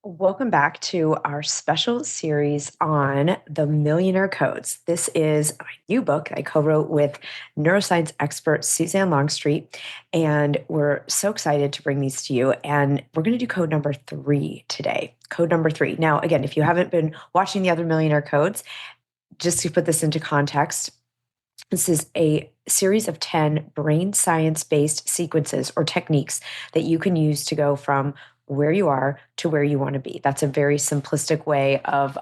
Welcome back to our special series on the Millionaire Codes. This is my new book I co wrote with neuroscience expert Suzanne Longstreet. And we're so excited to bring these to you. And we're going to do code number 3 today. Code number 3. Now, again, if you haven't been watching the other Millionaire Codes, just to put this into context, this is a series of 10 brain science based sequences or techniques that you can use to go from where you are to where you want to be. That's a very simplistic way of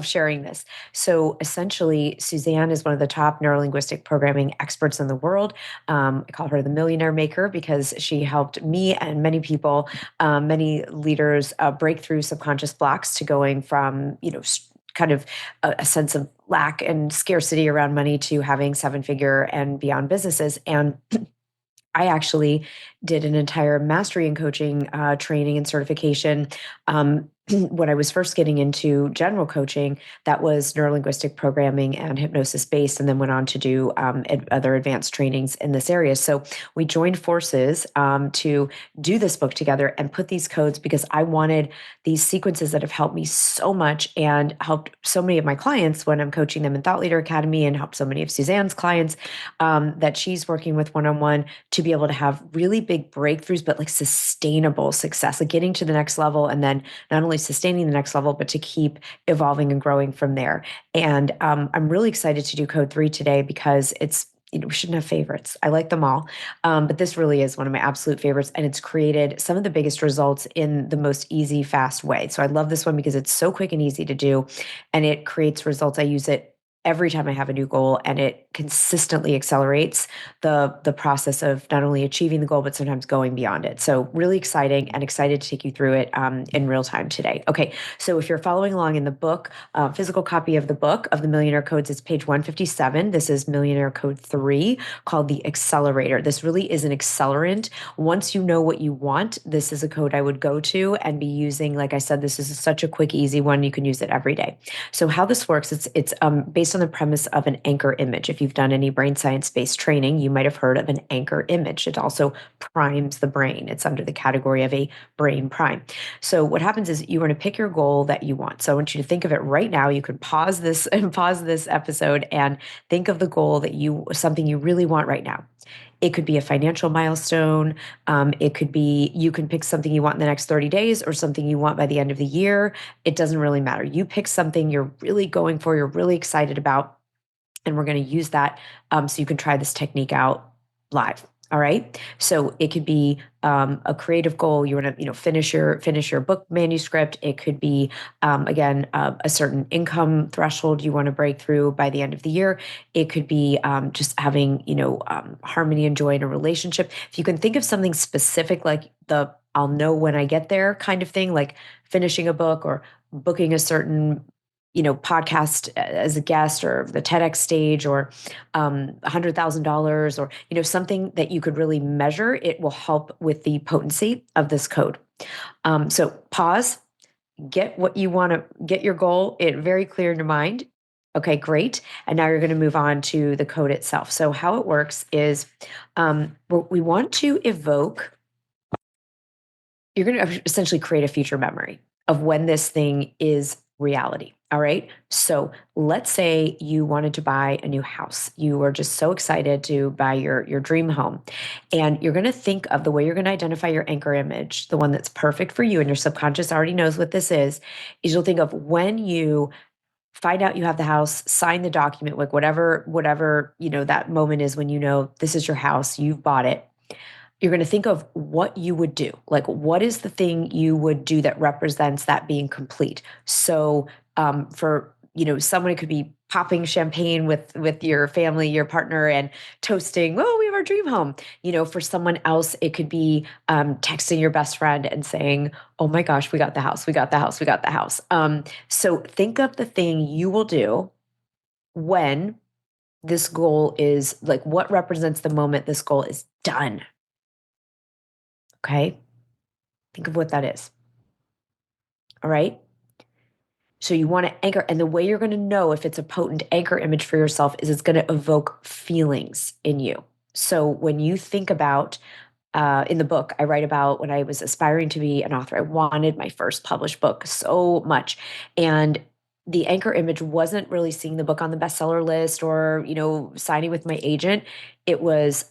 sharing this. So essentially, Suzanne is one of the top neurolinguistic programming experts in the world. I call her the millionaire maker because she helped me and many people, many leaders, break through subconscious blocks to going from kind of a sense of lack and scarcity around money to having seven figure and beyond businesses. And I actually did an entire mastery in coaching training and certification when I was first getting into general coaching. That was neurolinguistic programming and hypnosis based, and then went on to do other advanced trainings in this area. So we joined forces to do this book together and put these codes because I wanted these sequences that have helped me so much and helped so many of my clients when I'm coaching them in Thought Leader Academy, and helped so many of Suzanne's clients that she's working with one-on-one to be able to have really big breakthroughs, but like sustainable success, like getting to the next level, and then not only sustaining the next level, but to keep evolving and growing from there. And I'm really excited to do code 3 today because it's, we shouldn't have favorites. I like them all. But this really is one of my absolute favorites. And it's created some of the biggest results in the most easy, fast way. So I love this one because it's so quick and easy to do. And it creates results. I use it every time I have a new goal, and it consistently accelerates the process of not only achieving the goal, but sometimes going beyond it. So really exciting, and excited to take you through it in real time today. Okay, so if you're following along in the book, physical copy of the book of the Millionaire Codes, it's page 157. This is Millionaire Code 3, called the Accelerator. This really is an accelerant. Once you know what you want, this is a code I would go to and be using. Like I said, this is such a quick, easy one. You can use it every day. So how this works, it's based on the premise of an anchor image. If you've done any brain science-based training, you might have heard of an anchor image. It also primes the brain. It's under the category of a brain prime. So what happens is you're going to pick your goal that you want. So I want you to think of it right now. You can pause this and pause this episode and think of the goal that something you really want right now. It could be a financial milestone. It could be, you can pick something you want in the next 30 days or something you want by the end of the year. It doesn't really matter. You pick something you're really going for, you're really excited about, and we're going to use that so you can try this technique out live. All right. So it could be a creative goal. You want to, finish your book manuscript. It could be, again, a certain income threshold you want to break through by the end of the year. It could be just having, harmony and joy in a relationship. If you can think of something specific, like I'll know when I get there kind of thing, like finishing a book or booking a certain podcast as a guest, or the TEDx stage, or $100,000, or something that you could really measure, it will help with the potency of this code. So pause, get what you want to get, your goal it very clear in your mind. Okay, great. And now you're going to move on to the code itself. So how it works is we want to evoke. You're going to essentially create a future memory of when this thing is reality. All right. So let's say you wanted to buy a new house. You were just so excited to buy your dream home. And you're going to think of the way you're going to identify your anchor image, the one that's perfect for you. And your subconscious already knows what this is you'll think of when you find out you have the house, sign the document, like whatever, that moment is when this is your house, you've bought it. You're going to think of what you would do. Like, what is the thing you would do that represents that being complete? So, for someone, it could be popping champagne with your family, your partner, and toasting, "Oh, we have our dream home." For someone else, it could be texting your best friend and saying, "Oh my gosh, we got the house! We got the house! We got the house!" So, think of the thing you will do when this goal is, like, what represents the moment this goal is done. Okay. Think of what that is. All right. So you want to anchor, and the way you're going to know if it's a potent anchor image for yourself is it's going to evoke feelings in you. So when you think about in the book, I write about when I was aspiring to be an author. I wanted my first published book so much. And the anchor image wasn't really seeing the book on the bestseller list or, signing with my agent. It was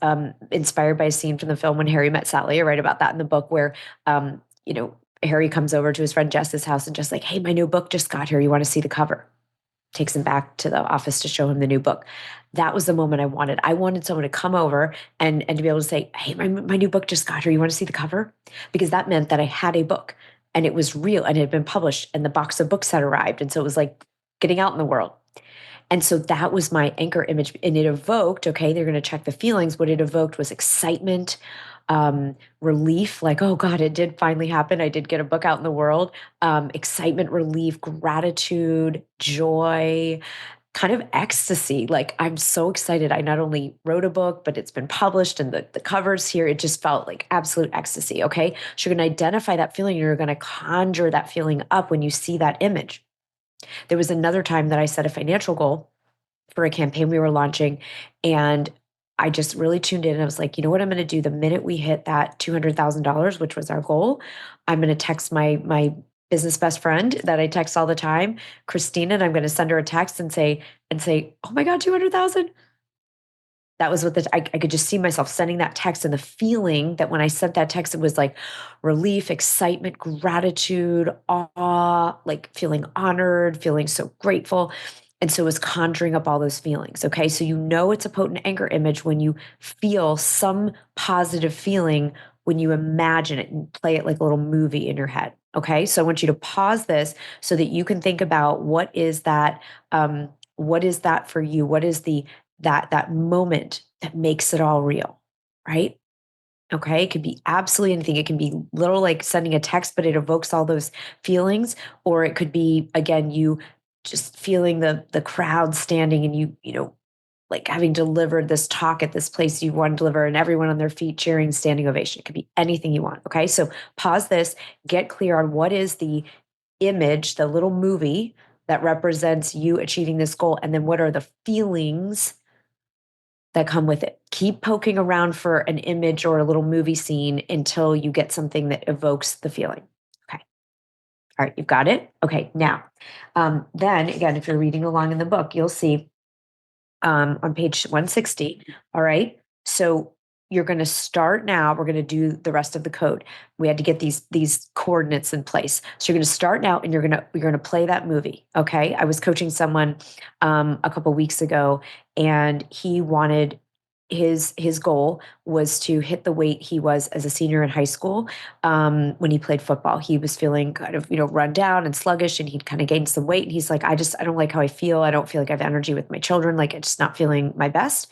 inspired by a scene from the film When Harry Met Sally. I write about that in the book where, Harry comes over to his friend Jess's house and just like, hey, my new book just got here. You want to see the cover? Takes him back to the office to show him the new book. That was the moment I wanted. I wanted someone to come over and to be able to say, hey, my new book just got here. You want to see the cover? Because that meant that I had a book and it was real and it had been published and the box of books had arrived. And so it was like getting out in the world. And so that was my anchor image. And it evoked, okay, they're going to check the feelings. What it evoked was excitement, relief, like, oh God, it did finally happen. I did get a book out in the world. Excitement, relief, gratitude, joy, kind of ecstasy. Like, I'm so excited. I not only wrote a book, but it's been published and the covers here, it just felt like absolute ecstasy. Okay. So you're going to identify that feeling. You're going to conjure that feeling up when you see that image. There was another time that I set a financial goal for a campaign we were launching. And I just really tuned in and I was like, you know what I'm going to do the minute we hit that $200,000, which was our goal, I'm going to text my business best friend that I text all the time, Christina, and I'm going to send her a text and say, oh my God, 200,000. That was what I could just see myself sending that text and the feeling that when I sent that text, it was like relief, excitement, gratitude, awe, like feeling honored, feeling so grateful. And so it was conjuring up all those feelings. Okay. So it's a potent anchor image when you feel some positive feeling when you imagine it and play it like a little movie in your head. Okay. So I want you to pause this so that you can think about what is that for you? What is that moment that makes it all real, right? Okay, it could be absolutely anything. It can be little like sending a text, but it evokes all those feelings, or it could be again you just feeling the crowd standing and like having delivered this talk at this place you want to deliver and everyone on their feet cheering, standing ovation. It could be anything you want. Okay, so pause this, get clear on what is the image, the little movie that represents you achieving this goal, and then what are the feelings that come with it. Keep poking around for an image or a little movie scene until you get something that evokes the feeling. Okay. All right. You've got it. Okay. Now, then again, if you're reading along in the book, you'll see on page 160. All right. So you're going to start now. We're going to do the rest of the code. We had to get these coordinates in place. So you're going to start now, and you're going to play that movie. Okay. I was coaching someone a couple weeks ago, and he wanted his goal was to hit the weight he was as a senior in high school. When he played football, he was feeling kind of run down and sluggish, and he'd kind of gained some weight. And he's like, I don't like how I feel. I don't feel like I have energy with my children. Like, I'm just not feeling my best.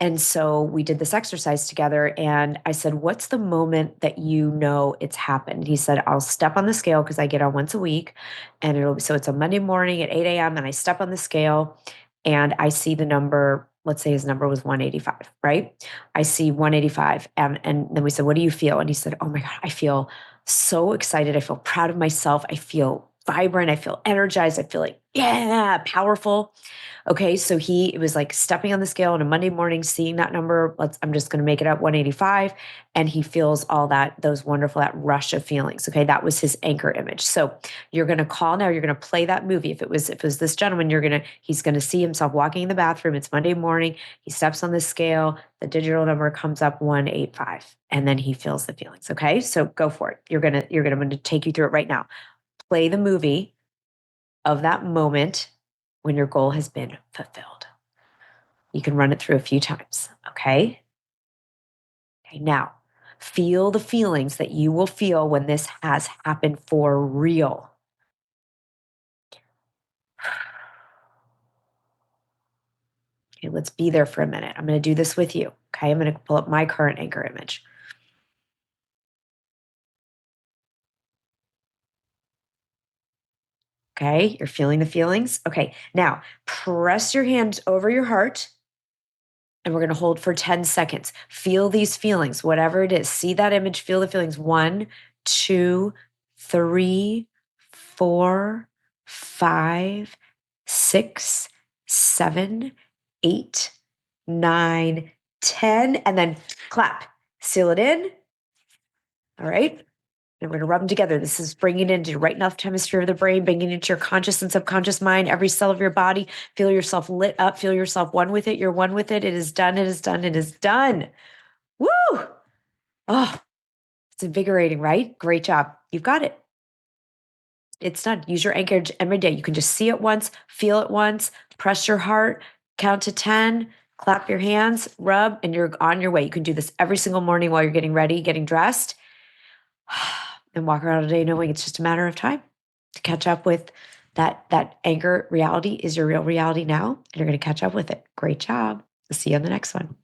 And so we did this exercise together, and I said, what's the moment that it's happened? He said, I'll step on the scale because I get on once a week, and so it's a Monday morning at 8 a.m. and I step on the scale and I see the number. Let's say his number was 185, right? I see 185. And then we said, what do you feel? And he said, oh my God, I feel so excited. I feel proud of myself. I feel vibrant. I feel energized. I feel like, yeah, powerful. Okay, so it was like stepping on the scale on a Monday morning, seeing that number. I'm just going to make it up 185. And he feels all that rush of feelings. Okay, that was his anchor image. So you're going to call now, you're going to play that movie. If it was this gentleman, he's going to see himself walking in the bathroom. It's Monday morning. He steps on the scale. The digital number comes up 185. And then he feels the feelings. Okay, so go for it. I'm going to take you through it right now. Play the movie of that moment when your goal has been fulfilled. You can run it through a few times, okay? Okay, now feel the feelings that you will feel when this has happened for real. Okay, let's be there for a minute. I'm going to do this with you, okay? I'm going to pull up my current anchor image. Okay, you're feeling the feelings? Okay, now press your hands over your heart and we're going to hold for 10 seconds. Feel these feelings, whatever it is. See that image, feel the feelings. 1, 2, 3, 4, 5, 6, 7, 8, 9, 10. And then clap. Seal it in All right. And we're going to rub them together. This is bringing it into your right and left hemisphere of the brain, bringing it into your conscious and subconscious mind, every cell of your body. Feel yourself lit up. Feel yourself one with it. You're one with it. It is done. It is done. It is done. Woo! Oh, it's invigorating, right? Great job. You've got it. It's done. Use your anchorage every day. You can just see it once, feel it once, press your heart, count to 10, clap your hands, rub, and you're on your way. You can do this every single morning while you're getting ready, getting dressed, and walk around today knowing it's just a matter of time to catch up with that anchor reality is your real reality now, and you're going to catch up with it. Great job. I'll see you on the next one.